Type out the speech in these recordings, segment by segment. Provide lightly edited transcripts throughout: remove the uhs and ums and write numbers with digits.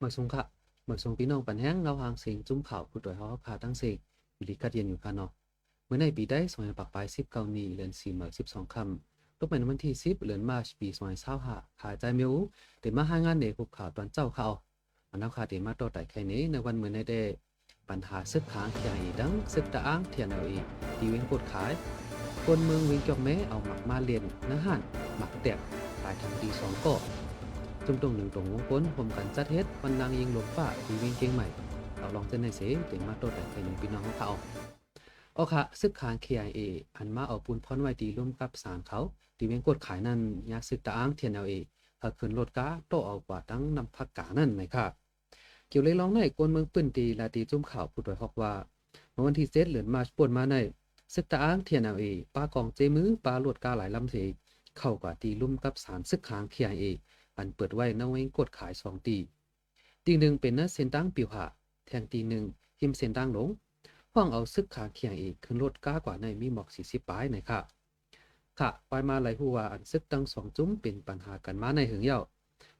มื่อสงค่ะเมื่อสงพี่น้องปันแห้งเราหางเสียงจุ้มข่าวผู้ต่อยเขาขาตั้งเสกอยู่ลีกัดเย็นอยู่ค่ะเนาะเมื่อในปีได้สมัยปักปลาย19นี้เดือน4เมื่อ12คำตกเป็นวันที่10เดือนมาร์ชปี2025ขาใจเมียวเดี๋ยวมาหางานเด็กพวกข่าวตอนเจ้าเขาอันนั้นขาเดี๋ยวมาต่อแต่แค่นี้ในวันเมื่อในได้ปัญหาซึกค้างเทียงอีดังซึกตะอ้างเทียนเอาอีดีเวงกดขายคนเมืองเวงจอกแม้เอาหมักมาเลียนนะฮั่นหมักแตกตายทางดีสองก็จุ่มตรงหนึ่งตรงวงก้นผมกันจัดเฮ็ดวันนางยิงลมฟ้าดีเวงเก่งใหม่เราลองเส้นในเสเดี๋ยวมาโตแต่ใครหนึ่งพี่น้องเขาเอาค่ะซึกขาง KIA อันมาเอาปูนพรไว้ดีร่วมกับสารเขาดีเวงกดขายนั่นยาซึกตะอ้างเทียนเอาเอถ้าขึ้นรถก้าโตเอากว่าตั้งนำพักกานั่นไหมค่ะเกี่ยวเลยร้องในกวนเมืองปื้นตีลาตีจุ่มข่าวผู้โดยฮอกว่าเมื่อวันที่7เดือนมาร์ชป่วนมาในซึกตะอ้างเทียนเอาเอป้ากองเจมือปลาลวดกาหลายลำเสเข้ากว่าตีลุ่มกับสารซึกขาง KIA อันเปิดไว้นเวงกดขาย2ตีหนึ่งเป็นเส้นตั้งปิวหาแทงตีหนึ่งหิมเส้นตั้งลงห้องเอาซึกขาเคียงอีกขึ้นรถก้ากว่าในมีหมอก40ปลายหน่อยค่ะค่ะไปมาหลายหัวอันซึกตั้ง2จุ้มเป็นปัญหากันมาในหึงเย่า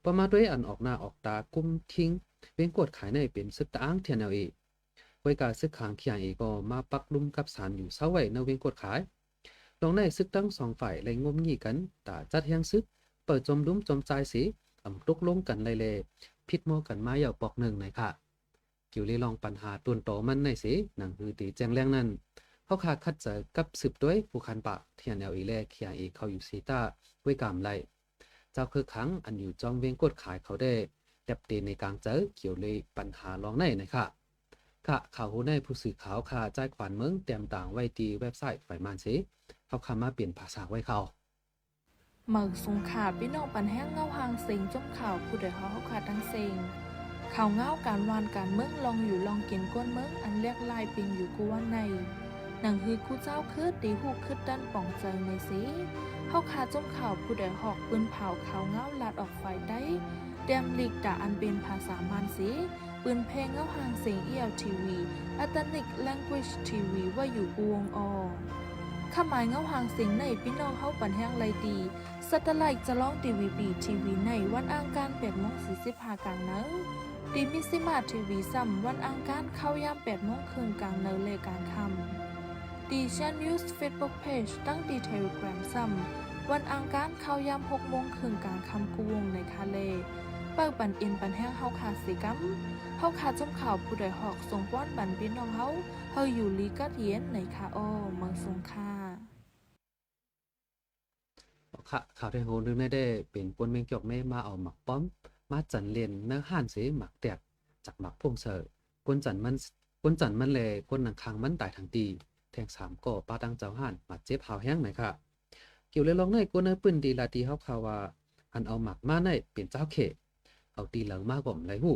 ประมาด้วยอันออกหน้าออกตากุ้มทิ้งเว้นกดขายในเป็นซึกตะอ้างเทียนเอาเอไว้การซึกขางเคียงอีก็มาปักลุ่มกับสารอยู่เศร้าไว้ในเว้นกดขายลองในซึกตั้ง2ฝ่ายเลยงมงี้กันตาจัดแหงซึกเปิดจมลุ้มจมใจสีตกลงกันเลยพิดโมกันมาเหย่าปอกหนึ่งหน่อยค่ะกิวลีลองปัญหาตุนโตมันในสิหนังคือตีแจ้งแรงนั้นเขาขาคัดเจอกับสืบด้วยผู้คันปะเทียนเอลอีแลเคียอีเขาอยู่ซีตาไว้กามไลเจ้าคือขังอันอยู่จองเวงกดขายเขาได้ดับเตในกลางเจอเกี่ยวเลยปัญหาลองในนะคะค่ะข่าวหูในผู้สื่อข่าวค่ะใจขวัญเมืองเตรียมต่างไว้ตีเว็บไซต์ฝ่ายมันสิเขาคำมาเปลี่ยนภาษาไว้เขาหมึกสงขาพี่น้องปันแห้งเงาหางเสียงจมข่าวผู้ใดเขาขาดทั้งเสียงข่าวเงาการวานการเมืองลองอยู่ลองกินก้นเมืองอันเรียกลายปิงอยู่กูวันในหนังฮือคู่เจ้าคืดตีหูคืดด้านป่องใจในสีเขาขาจมข่าวผู้ใดหอกปืนเผาข่าวเงาลาดออกไฟได้เตรียมหลีกด่าอันเป็นภาษามานสีปืนเพลงเงาหางเสียงELTV Ethnic Language TV ว่าอยู่กูวงอข้าหมายเงาหางเสียงในพี่น้องเข้าปันแห้งไรดีสัตไลท์จะร้องทีวีในวันอังคาร8:45กลางเนื้อดีมิซิมาทีวีซ้ำวันอังคารเข้ายาม8:30กลางเนื้อเลยกลางค่ำดีชันนิวส์เฟซบุ๊กเพจตั้งดีเทเลกราฟซ้ำวันอังคารเข้ายาม6:30กลางค่ำกูวงในคาเลเปิดปันอินปันแห้งเฮาขาดสิกัมเฮาขาดจมข่าวผู้ใดหอกส่งป้อนบันพี่น้องเฮาอยู่ลีกัดเย็นในคาอ้อเมืองสงขลาค่ะข่าวไทยโฮนึงได้เป็นปนเมงจอกแม่มาเอาหมักป้อมมาจันเลียนเนื้อห่านเสหมักแตกจากหมักพงเสอกวนจันมันกวนจันมันเลยกวนหนังคางมันตายทางตีแทง3ก่อปาตังเจ้าห่านมาเจ็บหาวแห้งหน่อยค่ะเกี่ยวเลยลองในกวนเนื้อปืนดีลาตีเฮาข่าวว่าอันเอาหมักมาในเป็นเจ้าเขเอาตีเหลืองมาก่อมไรหู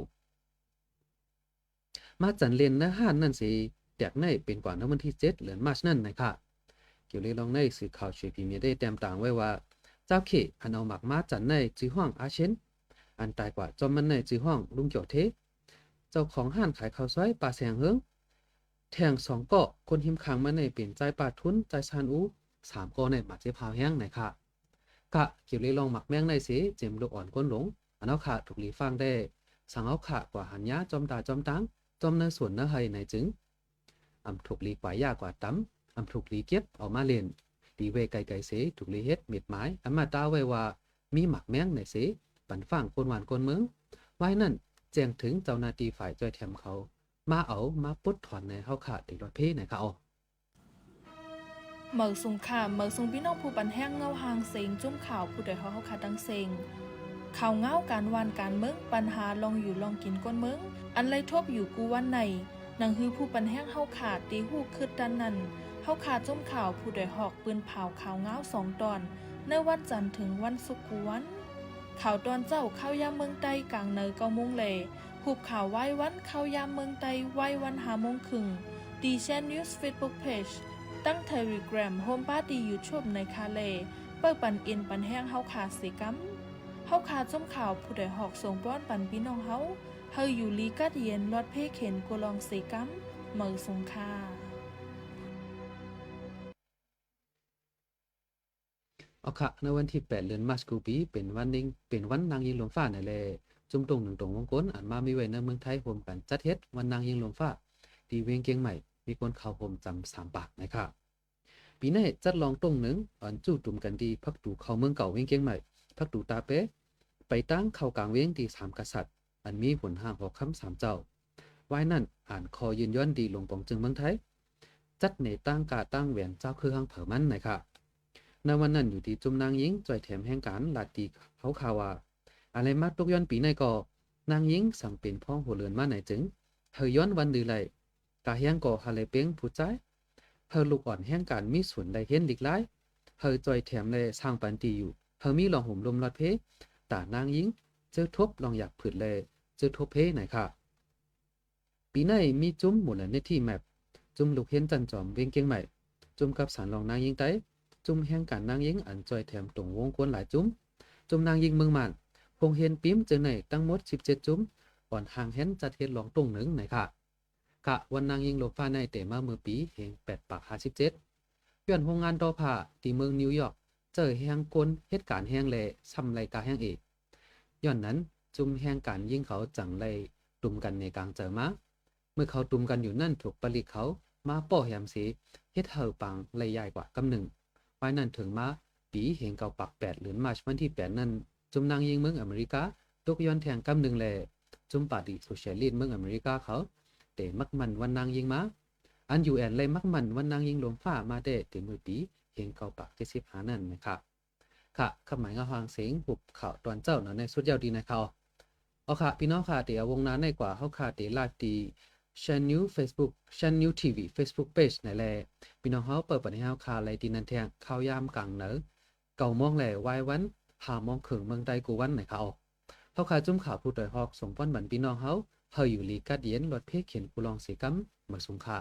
มาจันเลียนเนื้อห่านนั่นสิแตกในเป็นกว่าในวันที่7เดือนมาร์ชนั่นนะคะเกี่ยวเลยลองในสื่อข่าวช่วยพิมพ์ได้แต้มต่างไว้ว่าเจ้าเขอันเอาหมักมาจันในจื้อห้องอาเชนอันตายกว่าจอมมันในจื้อห้องลุงเกี่ยวเทเจ้าของห้านขายข้าวซอยป่าแสงเฮิงแทง2เกาะคนหิมขังมาในเปลี่ยนใจป่าทุนใจชานอู3เกาะในหมักเจ็บพาวแห้งไหนค่ะกะเกี่ยวเลยลองหมักแมงในสิเจมลูกอ่อนก้นหลงอันเอาค่ะถูกหลีฟังได้สั่งเอาค่ะกว่าหันยาจอมตาจอมตังจอมในส่วนเนื้อไห้ในจึงถูกหลีกว่ายากกว่าตั้มถูกหลีเก็บเอามาเล่นดีเวไกลเสถูกลีเฮ็ดเม็ดไม้มาตาไว้ว่ามีหมักแมงในเสปันฟังคนหวานคนเมืองไว้นั่นแจ้งถึงเจ้าหน้าที่ฝ่ายจ้อยแถมเขามาเอามาปลดถอนในเฮาขาดติดรถเพในเขาเมืองสงขลาเมืองสงพี่น้องผู้ปันแห้งเงาหางเสียงจุ้มข่าวผู้ใดเขาขาดดังเสียงข่าวเงาการวานการเมืองปัญหาลองอยู่ลองกินก้นเมืองอันไรทบอยู่กูวันในหนังฮือผู้ปันแห้งเฮาขาดตีหูคืดดันนั่นเฮาขาดจุ้มข่าวผู้ใดหอกปืนเผาข่าวเงา2 ตอนในวันจันทร์ถึงวันศุกร์กูวันข่าวตอนเจ้าเข้ายามเมืองใต้กลางเนย9 โมงเลยผูกข่าวไว้วันเข้ายามเมืองใต้ไว้วัน5 โมงครึ่งดีแชนนิวส์เฟซบุ๊กเพจตั้งเทเลกราฟโฮมปาร์ตี้ยูทูบในคาเลเปิดปันอินปันแห้งเฮาขาดสิกัมเฮาขาดจุ้มข่าวผู้ใดหอกส่งป้อนปันพี่น้องเฮาอยู่ลีกัดเย็นรอดเพ่เข็นกูลองสิกัมเมืองสงขลาเอาค่ะในวันที่8เดือนมาร์ชกูปีเป็นวันนางยิงลมฟ้านั่นแหละ จุ่มตรงหนึ่งตรงวงกลอันมามีไว้ในเมืองไทยรวมกันจัดเฮ็ดวันนางยิงลมฟ้าที่เวียงเกียงใหม่มีคนเข้าห่มจำ3ปากนะครับปีนี้จัดลองตรงหนึ่งอันจู่ตุ่มกันดีพักตูเข้าเมืองเก่าเวียงเกียงใหม่พักตูตาเป๊ะไปตั้งเข้ากลางเวียงที่3กษัตริย์อันมีผลห่างหอกคำ3เจ้าไว้นั่นอ่านคอยืนย้อนดีลงปองจึงเมืองไทยจัดในตั้งกาตั้งแหวนเจ้าคือห้างเผอมันนะครับในวันนั้นอยู่ที่จุ่มนางยิงจ่อยแถมแห่งการลาตีเขาข่าวว่าอะไรมาตกย้อนปีในก่อนางยิงสั่งเป็นพ้องหัวเรือนมาไหนจึงเฮย้อนวันดือไหลกาเฮียงก่อฮาเลเป้งผู้ใจเฮลูกอ่อนแห่งการมีส่วนใดเห็นหลีกหลายเฮจ่อยแถมเลยสร้างปันตีอยู่เฮมีลองห่มลมลอดเพตานางยิงเจอทบลองอยากผืดเลยเจอทบเพไหนค่ะปีในมีจุ้มหมดเลยในที่แมปจุ้มลูกเห็นจันจอมเวียงเกียงใหม่จุ้มกับสารลองนางยิงไตจุ้มแห่งการนางยิงอันจ่อยแถมตรงวงกวนหลายจุ้มนางยิงเมืองมันพงเห็นปิ้มเจอในตั้งหมด17จุ้มก่อนห่างเห็นจัดเฮ็ดลองตรงหนึ่งไหนค่ะกะวันนางยิงโลฟ้าในเตมาเมื่อปีแห่ง8 ปาก 57ย้อนโรงงานดอผ้าที่เมืองนิวยอร์กเจอแห่งกลเหตุการณ์แห่งแลซ้ำไรกาแห่งเอกย้อนนั้นจุ่มแห่งการยิงเขาจังไรตุ่มกันในกลางเจอมาเมื่อเขาตุ่มกันอยู่นั่นถูกปลิกเขามาป้อแหมสีเฮ็ดเฮาปังไรใหญ่กว่ากำหนึ่งไว้นั่นถึงมาปีแห่งเก่าปัก8หรือมาร์ชวันที่8นั้นจุ่มนางยิงเมืองอเมริกาตกย้อนแทงกำหนึ่งแลจุ่มปาดิโซเชียลิสต์เมืองอเมริกาเขาเตมักมันวันนางยิงมาอันยูแอนเลยมักมันวันนางยิงลมฟ้ามาได้เต็มมือปีแห่งเก่าปัก75นั่นนะครับค่ะคำหมายงาฟังเสียงหุบข่าวตอนเจ้าเนาะในสุดยอดดีนะเขาเอาค่ะพี่น้องค่ะเดี๋ยววงนั้นในกว่าเฮาค่ะเดี๋ยวไลฟ์ดีChannel Facebook Channel TV Facebook Page ไหนแลพี่น้องเฮาเปิดเผยให้เฮาข่าวอะไรดีนั่นแทงข่าวยามกลางเหนือเก่ามองแหล่วายวัน5 โมงครึ่งเมืองใดกูวันไหนเขาเฮาค่ะจุ่มข่าวผู้ดอยฮอกส่งป้อนบันพี่น้องเฮาอยู่ลีกัดเย็นรถเพเขียนกูลองสีกำมาสุงค่ะ